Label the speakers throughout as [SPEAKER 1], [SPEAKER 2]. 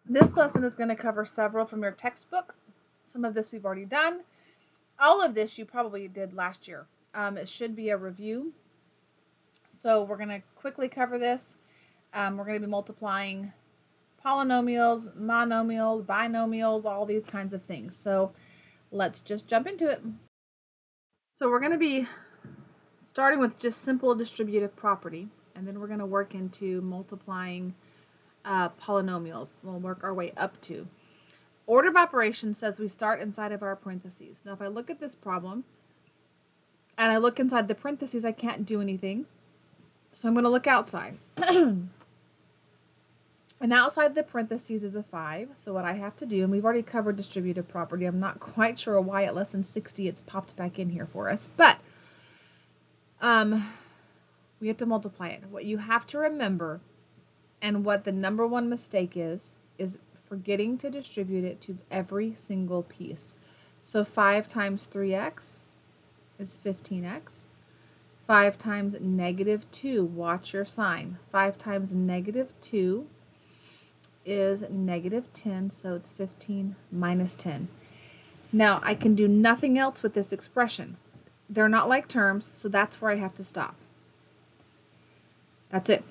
[SPEAKER 1] This lesson is going to cover several from your textbook. Some of this we've already done. All of this you probably did last year. It should be a review. So we're going to quickly cover this. We're going to be multiplying polynomials, monomials, binomials, all these kinds of things. So let's just jump into it. So we're going to be starting with just simple distributive property, and then we're going to work into multiplying polynomials. We'll work our way up to. Order of operations says we start inside of our parentheses. Now if I look at this problem and I look inside the parentheses, I can't do anything. So I'm going to look outside. And outside the parentheses is a 5. So what I have to do, and we've already covered distributive property. I'm not quite sure why at lesson 60 it's popped back in here for us. But we have to multiply it. What you have to remember, and what the number one mistake is forgetting to distribute it to every single piece. So 5 times 3x is 15x. 5 times negative 2, watch your sign. 5 times negative 2 is negative 10, so it's 15 minus 10. Now I can do nothing else with this expression. They're not like terms, so that's where I have to stop. That's it.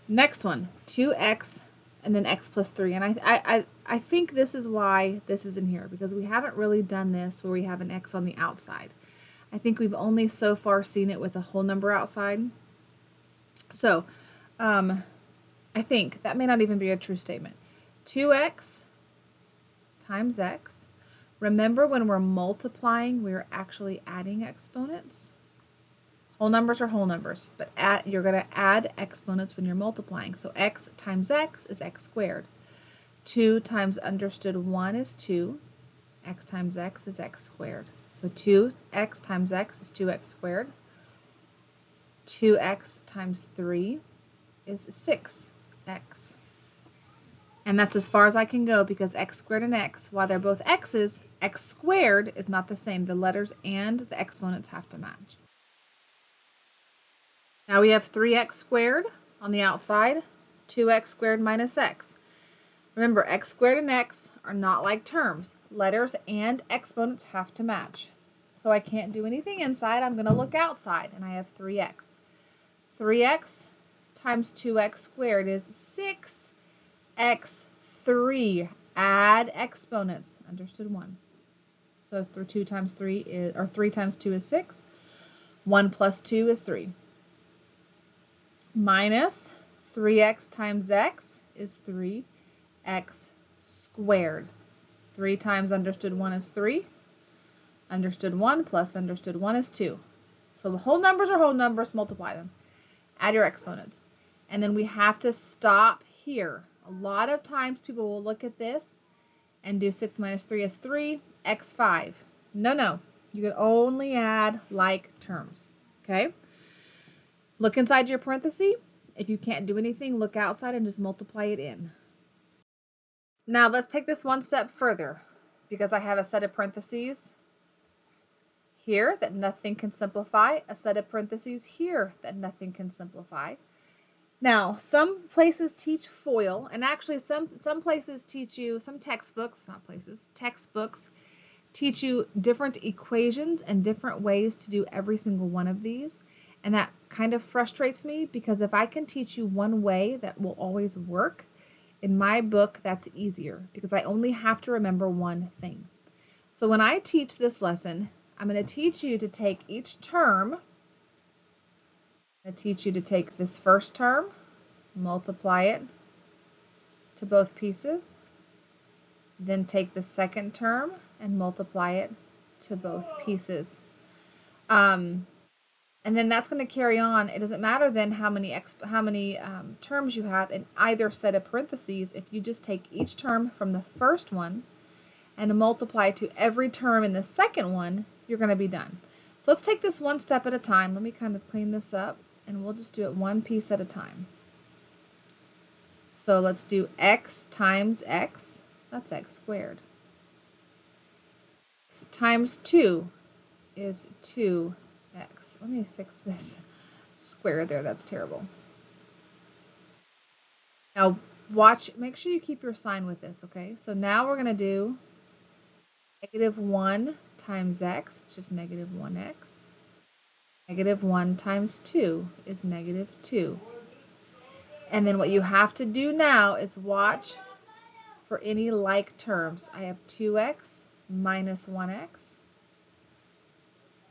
[SPEAKER 1] Next one, 2x and then x plus 3. And I think this is why this is in here, because we haven't really done this where we have an x on the outside. I think we've only so far seen it with a whole number outside. So I think that may not even be a true statement. 2x times x. Remember, when we're multiplying, we're actually adding exponents. Whole numbers are whole numbers, but you're going to add exponents when you're multiplying. So x times x is x squared. 2 times understood 1 is 2. X times x is x squared. So 2x times x is 2x squared. 2x times 3 is 6x. And that's as far as I can go, because x squared and x, while they're both x's, x squared is not the same. The letters and the exponents have to match. Now we have 3x squared on the outside, 2x squared minus x. Remember, x squared and x are not like terms. Letters and exponents have to match. So I can't do anything inside. I'm going to look outside, and I have 3x. 3x times 2x squared is 6x3. Add exponents. Understood 1. So 2 times 3 is, or 3 times 2 is 6. 1 plus 2 is 3. Minus 3x times x is 3x squared. 3 times understood 1 is 3. Understood 1 plus understood 1 is 2. So the whole numbers are whole numbers, multiply them. Add your exponents. And then we have to stop here. A lot of times people will look at this and do 6 minus 3 is 3, x 5. No. You can only add like terms. Okay? Look inside your parenthesis. If you can't do anything, look outside and just multiply it in. Now let's take this one step further, because I have a set of parentheses here that nothing can simplify, a set of parentheses here that nothing can simplify. Now, some places teach FOIL, and actually some places teach you, some textbooks, not places, textbooks teach you different equations and different ways to do every single one of these. And that kind of frustrates me, because if I can teach you one way that will always work, in my book that's easier, because I only have to remember one thing. So when I teach this lesson, I'm going to teach you to take each term. I'm going to teach you to take this first term, multiply it to both pieces, then take the second term and multiply it to both pieces. And then that's going to carry on. It doesn't matter then how many terms you have in either set of parentheses. If you just take each term from the first one and multiply to every term in the second one, you're going to be done. So let's take this one step at a time. Let me kind of clean this up, and we'll just do it one piece at a time. So let's do x times x. That's x squared. Times 2 is 2x. Let me fix this square there. That's terrible. Now, watch, make sure you keep your sign with this, okay? So now we're going to do negative 1 times x, it's just negative 1x. Negative 1 times 2 is negative 2. And then what you have to do now is watch for any like terms. I have 2x minus 1x.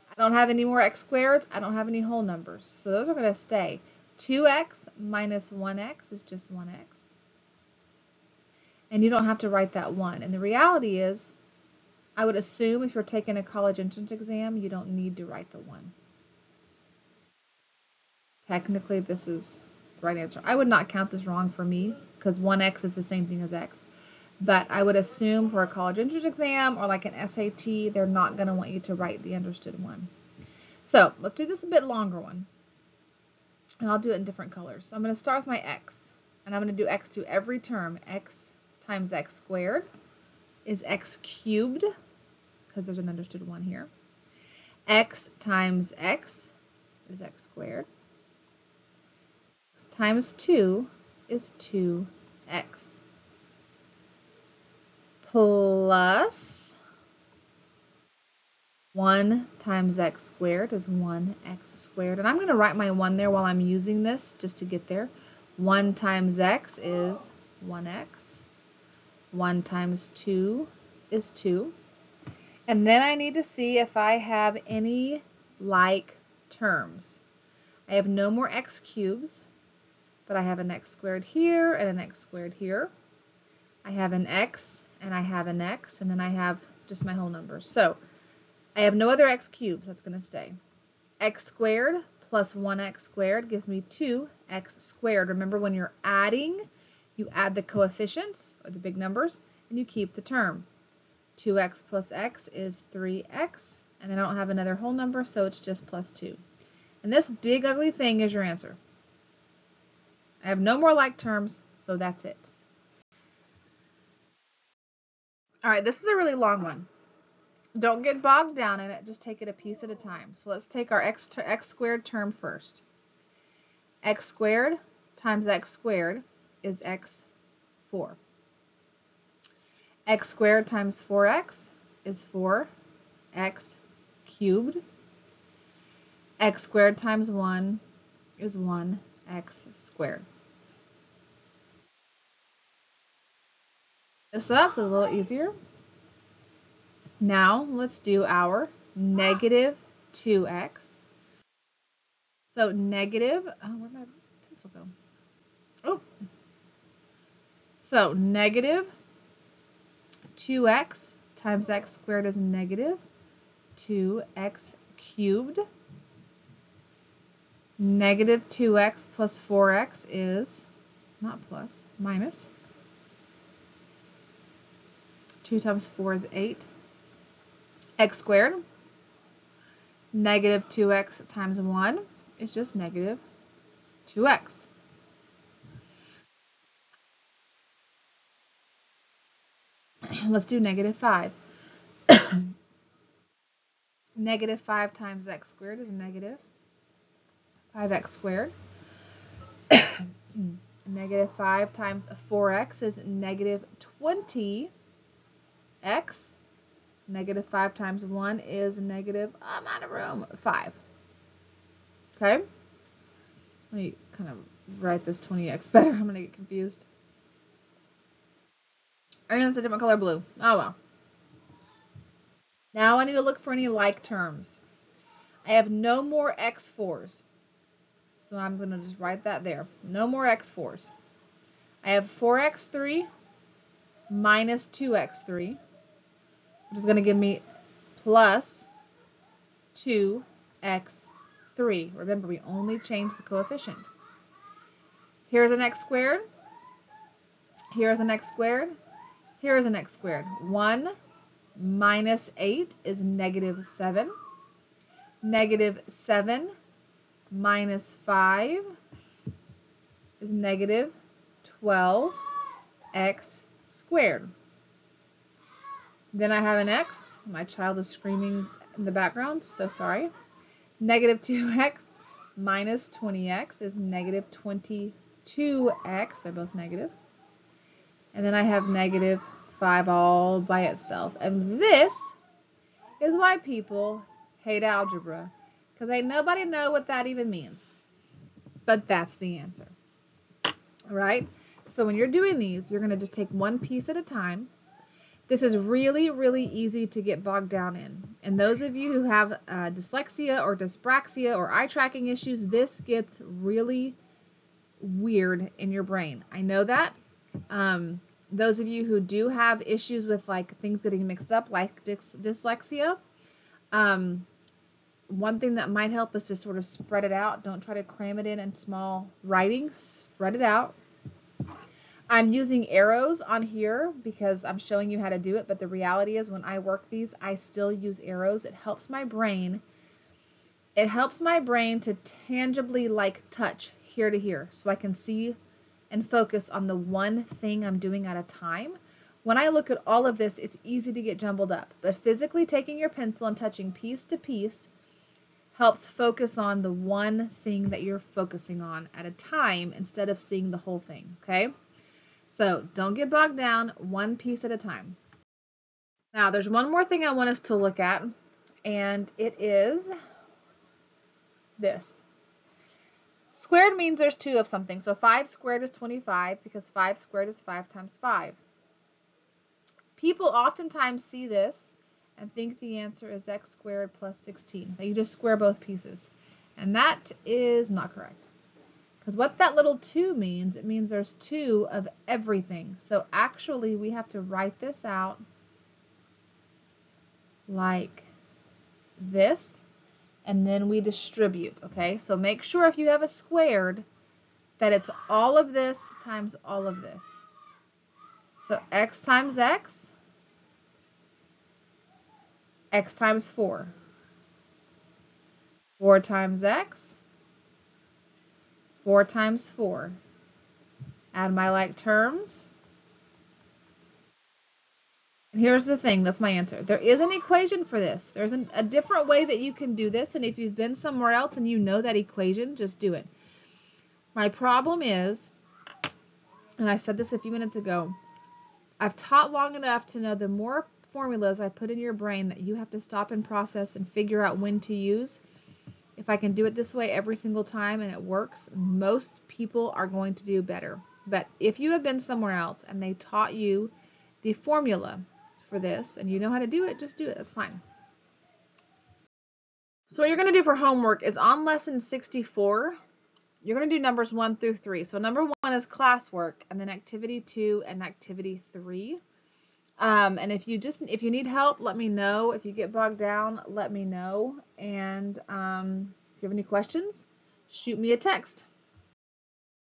[SPEAKER 1] I don't have any more x squareds. I don't have any whole numbers. So those are going to stay. 2x minus 1x is just 1x. And you don't have to write that 1. And the reality is, I would assume if you're taking a college entrance exam, you don't need to write the 1. Technically, this is the right answer. I would not count this wrong for me because 1x is the same thing as x. But I would assume for a college entrance exam or like an SAT, they're not going to want you to write the understood 1. So let's do this a bit longer one. And I'll do it in different colors. So I'm going to start with my x. And I'm going to do x to every term. X times x squared is x cubed, because there's an understood 1 here. X times x is x squared. X times 2 is 2x. Plus 1 times x squared is 1x squared. And I'm going to write my 1 there while I'm using this just to get there. 1 times x is 1x. 1 times 2 is 2. And then I need to see if I have any like terms. I have no more x cubes, but I have an x squared here and an x squared here. I have an x and I have an x, and then I have just my whole numbers. So I have no other x cubes. That's going to stay. X squared plus 1x squared gives me 2x squared. Remember, when you're adding, you add the coefficients, or the big numbers, and you keep the term. 2x plus x is 3x, and then I don't have another whole number, so it's just plus 2. And this big ugly thing is your answer. I have no more like terms, so that's it. All right, this is a really long one. Don't get bogged down in it. Just take it a piece at a time. So let's take our x squared term first. X squared times x squared is x4. X squared times 4x is 4x cubed. X squared times 1 is 1x squared. This up so it's a little easier. Now let's do our negative 2x. So negative, where'd my pencil go? Oh. So negative 2x times x squared is negative 2x cubed. Negative 2x plus 4x is, not plus, minus. 2 times 4 is 8. X squared. Negative 2x times 1 is just negative 2x. Let's do negative 5. Negative 5 times x squared is negative 5x squared. Negative 5 times 4x is negative 20x. Negative 5 times 1 is negative, I'm out of room, 5. Okay? Let me kind of write this 20x better. I'm going to get confused. And it's a different color blue. Oh well. Now I need to look for any like terms. I have no more x4s. So I'm going to just write that there. No more x4s. I have 4x3 minus 2x3, which is going to give me plus 2x3. Remember, we only change the coefficient. Here's an x squared. Here's an x squared. Here's an x squared. 1 minus 8 is negative 7. Negative 7 minus 5 is negative 12x squared. Then I have an x. My child is screaming in the background, so sorry. Negative 2x minus 20x is negative 22x. They're both negative. And then I have negative 5 all by itself. And this is why people hate algebra, because ain't nobody know what that even means. But that's the answer. All right? So when you're doing these, you're going to just take one piece at a time. This is really, really easy to get bogged down in. And those of you who have dyslexia or dyspraxia or eye tracking issues, this gets really weird in your brain. I know that. Those of you who do have issues with like things getting mixed up, like dyslexia, one thing that might help is to sort of spread it out. Don't try to cram it in small writing. Spread it out. I'm using arrows on here because I'm showing you how to do it, but the reality is when I work these, I still use arrows. It helps my brain. It helps my brain to tangibly like touch here to here so I can see and focus on the one thing I'm doing at a time. When I look at all of this, it's easy to get jumbled up, but physically taking your pencil and touching piece to piece helps focus on the one thing that you're focusing on at a time instead of seeing the whole thing, okay? So don't get bogged down, one piece at a time. Now there's one more thing I want us to look at, and it is this. Squared means there's 2 of something. So 5 squared is 25 because 5 squared is 5 times 5. People oftentimes see this and think the answer is x squared plus 16. That you just square both pieces. And that is not correct. Because what that little 2 means, it means there's 2 of everything. So actually we have to write this out like this. And then we distribute, okay? So make sure if you have a squared that it's all of this times all of this. So x times x, x times 4. 4 times x, 4 times 4. Add my like terms. And here's the thing, that's my answer. There is an equation for this. There's a different way that you can do this, and if you've been somewhere else and you know that equation, just do it. My problem is, and I said this a few minutes ago, I've taught long enough to know the more formulas I put in your brain that you have to stop and process and figure out when to use. If I can do it this way every single time and it works, most people are going to do better. But if you have been somewhere else and they taught you the formula for this and you know how to do it, just do it. That's fine. So what you're going to do for homework is on lesson 64, you're going to do numbers 1 through 3. So number 1 is classwork, and then activity 2 and activity 3. And if you need help, let me know. If you get bogged down, let me know. And if you have any questions, shoot me a text.